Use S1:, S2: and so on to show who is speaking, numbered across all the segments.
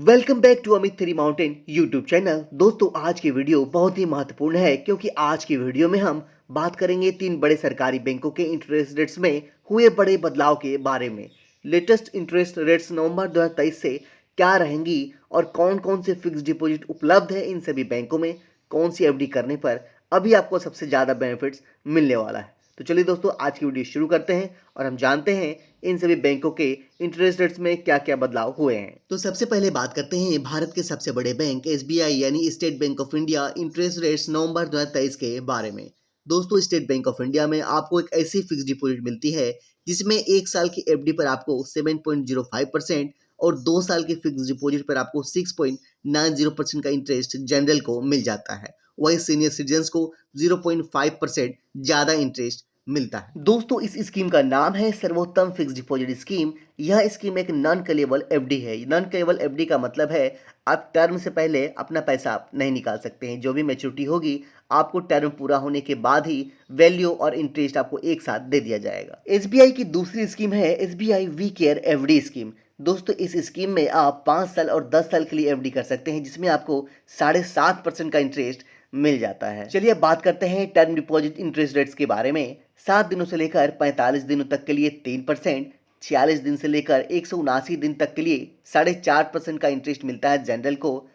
S1: Welcome back to Amit three mountain YouTube channel. दोस्तों आज की वीडियो बहुत ही महत्वपूर्ण है क्योंकि आज की वीडियो में हम बात करेंगे तीन बड़े सरकारी बैंकों के इंटरेस्ट रेट्स में हुए बड़े बदलाव के बारे में। लेटेस्ट इंटरेस्ट रेट्स नवंबर 2023 से क्या रहेंगी और कौन कौन से फिक्स डिपॉजिट उपलब्ध है इन सभी बैंकों में, कौन सी एफडी करने पर अभी आपको सबसे ज़्यादा बेनिफिट्स मिलने वाला है। तो चलिए दोस्तों आज की वीडियो शुरू करते हैं और हम जानते हैं इन सभी बैंकों के इंटरेस्ट रेट्स में क्या क्या बदलाव हुए हैं। तो सबसे पहले बात करते हैं भारत के सबसे बड़े बैंक एसबीआई यानी State Bank of India interest rates November 2023 के बारे में। दोस्तों स्टेट बैंक ऑफ इंडिया में आपको एक ऐसी फिक्स डिपॉजिट मिलती है जिसमें एक साल की एफडी पर आपको 7.05% और 2 साल की फिक्स डिपॉजिट पर आपको 6.90% का इंटरेस्ट जनरल को मिल जाता है। वही सीनियर सिटीजन्स को 0.5% ज्यादा इंटरेस्ट मिलता है। दोस्तों इस स्कीम का नाम है सर्वोत्तम फिक्स डिपॉजिट स्कीम। यह स्कीम एक नॉन कलेबल एफडी है। नॉन कलेबल एफडी का मतलब है आप टर्म से पहले अपना पैसा आप नहीं निकाल सकते हैं। जो भी मैच्योरिटी होगी आपको टर्म पूरा होने के बाद ही वैल्यू और इंटरेस्ट आपको एक साथ दे दिया जाएगा। एसबीआई की दूसरी स्कीम है SBI we care FD scheme. दोस्तों इस स्कीम में आप 5 साल और 10 साल के लिए एफडी कर सकते हैं जिसमें आपको 7.5% का इंटरेस्ट मिल जाता है। चलिए अब बात करते हैं टर्म डिपॉजिट इंटरेस्ट रेट्स के बारे में। 7 दिनों से लेकर 45 दिनों तक के लिए 3%, 46 दिन से लेकर 179 दिन तक के लिए 4.5% का इंटरेस्ट मिलता है जनरल को,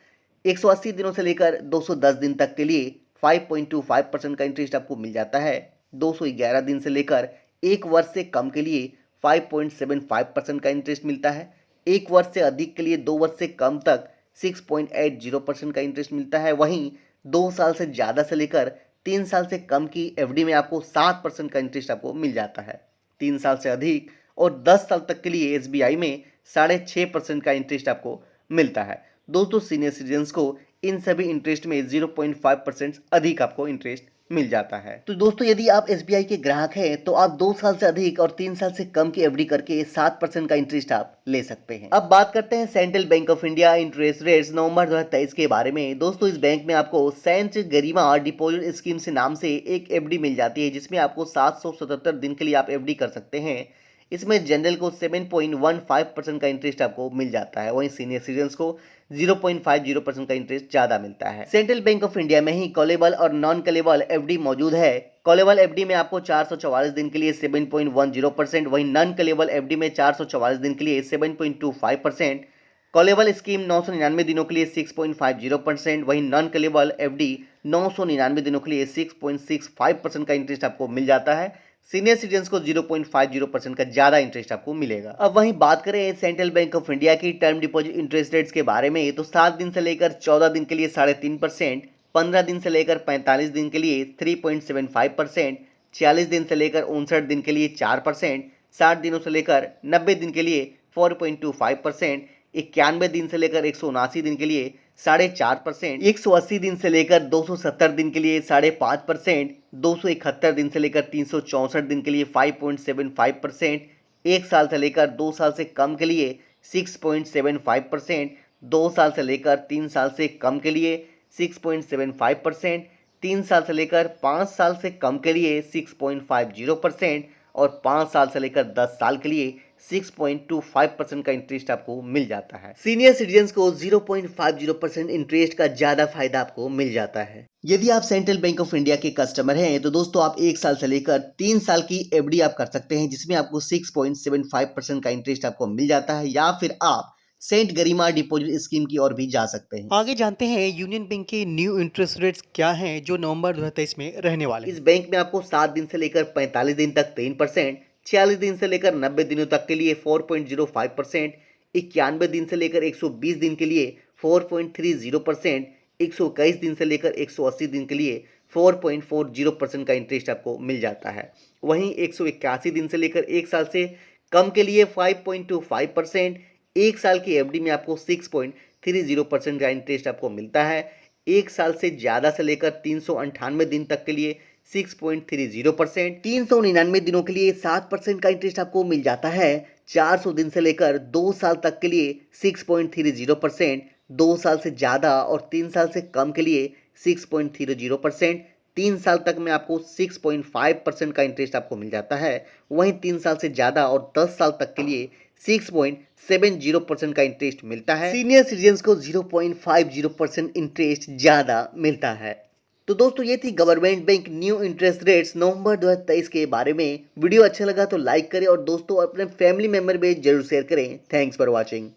S1: 180 दिनों से लेकर 210 दिन तक के लिए 5.25% का इंटरेस्ट आपको मिल जाता है, 211 दिन से लेकर 1 वर्ष से कम के लिए 5.75% का इंटरेस्ट मिलता है, 1 वर्ष से अधिक के लिए 2 वर्ष से कम तक 6.80% का इंटरेस्ट मिलता है। वहीं 2 साल से ज़्यादा से लेकर 3 साल से कम की एफडी में आपको 7% का इंटरेस्ट आपको मिल जाता है। 3 साल से अधिक और 10 साल तक के लिए एसबीआई में 6.5% का इंटरेस्ट आपको मिलता है। दोस्तों सीनियर सिटीजन्स को इन सभी इंटरेस्ट में 0.5% अधिक आपको इंटरेस्ट मिल जाता है। तो दोस्तों यदि आप एसबीआई के ग्राहक हैं तो आप 2 साल से अधिक और 3 साल से कम की एफडी करके 7% का इंटरेस्ट आप ले सकते हैं। अब बात करते हैं Central Bank of India interest rates November 2023 के बारे में। दोस्तों इस बैंक में आपको सेंट गरिमा डिपॉजिट स्कीम से नाम से एक एफडी मिल जाती है जिसमें आपको 777 दिन के लिए आप एफडी कर सकते हैं। इसमें जनरल को 7.15% का इंटरेस्ट आपको मिल जाता है, वहीं सीनियर सिटीजन्स को 0.50% का इंटरेस्ट ज्यादा मिलता है। सेंट्रल बैंक ऑफ इंडिया में ही कॉलेबल और नॉन कॉलेबल एफडी मौजूद है। कॉलेबल एफडी में आपको 444 दिन के लिए 7.10%, वहीं नॉन कॉलेबल एफडी में 444 दिन के लिए 7.25%। कॉलेबल स्कीम 999 दिनों के लिए 6.50%, वहीं नॉन कॉलेबल एफडी 999 दिनों के लिए 6.65% का इंटरेस्ट आपको मिल जाता है। सीनियर सिटीजन्स को 0.50% का ज्यादा इंटरेस्ट आपको मिलेगा। अब वहीं बात करें सेंट्रल बैंक ऑफ इंडिया की टर्म डिपॉजिट इंटरेस्ट रेट्स के बारे में तो 7 दिन से लेकर 14 दिन के लिए 3.5%, 15 दिन से लेकर 45 दिन के लिए 3.75%, 46 दिन से लेकर 59 दिन के लिए 4%, 60 दिनों से लेकर 90 दिन के लिए 4.25%, 91 दिन से लेकर 179 दिन के लिए 4.5%, 180 दिन से लेकर 270 दिन के लिए 5.5%, 271 दिन से लेकर 364 दिन के लिए 5.75%, 1 साल से लेकर 2 साल से कम के लिए 6.75%, 2 साल से लेकर 3 साल से कम के लिए 6.75%, 3 साल से लेकर 5 साल से कम के लिए 6.50% और 5 साल से लेकर 10 साल के लिए 6.25% का इंटरेस्ट आपको मिल जाता है। सीनियर सिटीजन्स को 0.50% इंटरेस्ट का ज्यादा फायदा आपको मिल जाता है। यदि आप सेंट्रल बैंक ऑफ इंडिया के कस्टमर हैं तो दोस्तों आप 1 साल से लेकर 3 साल की एफडी आप कर सकते हैं जिसमें आपको 6.75% का इंटरेस्ट आपको मिल जाता है, या फिर आप सेंट गरिमा डिपॉजिट स्कीम की ओर भी जा सकते हैं। आगे जानते हैं यूनियन बैंक के न्यू इंटरेस्ट रेट्स क्या हैं जो नवंबर 2023 में रहने वाले हैं। इस बैंक में आपको 7 दिन से लेकर 45 दिन तक 3%, 46 दिन से लेकर 90 दिनों तक के लिए 4.05%, 91 दिन से लेकर 120 दिन के लिए 4.30%, 121 दिन से लेकर 180 दिन के लिए 4.40% का इंटरेस्ट आपको मिल जाता है। वहीं 181 दिन से लेकर 1 साल से कम के लिए 5.25%, 1 साल की एफडी में आपको 6.30% का इंटरेस्ट आपको मिलता है। 1 साल से ज़्यादा से लेकर 398 दिन तक के लिए 6.30%, 399 दिनों के लिए 7% का इंटरेस्ट आपको मिल जाता है। 400 दिन से लेकर 2 साल तक के लिए 6.30%, 2 साल से ज़्यादा और 3 साल से कम के लिए 6.30%, 3 साल तक में आपको 6.5% का इंटरेस्ट आपको मिल जाता है। वहीं 3 साल से ज़्यादा और 10 साल तक के लिए 6.70% का इंटरेस्ट मिलता है। सीनियर सिटीजन्स को 0.50% इंटरेस्ट ज्यादा मिलता है। तो दोस्तों ये थी government bank new interest rates November 2023 के बारे में। वीडियो अच्छा लगा तो लाइक करें और दोस्तों अपने फैमिली मेंबर में जरूर शेयर करें। Thanks for watching.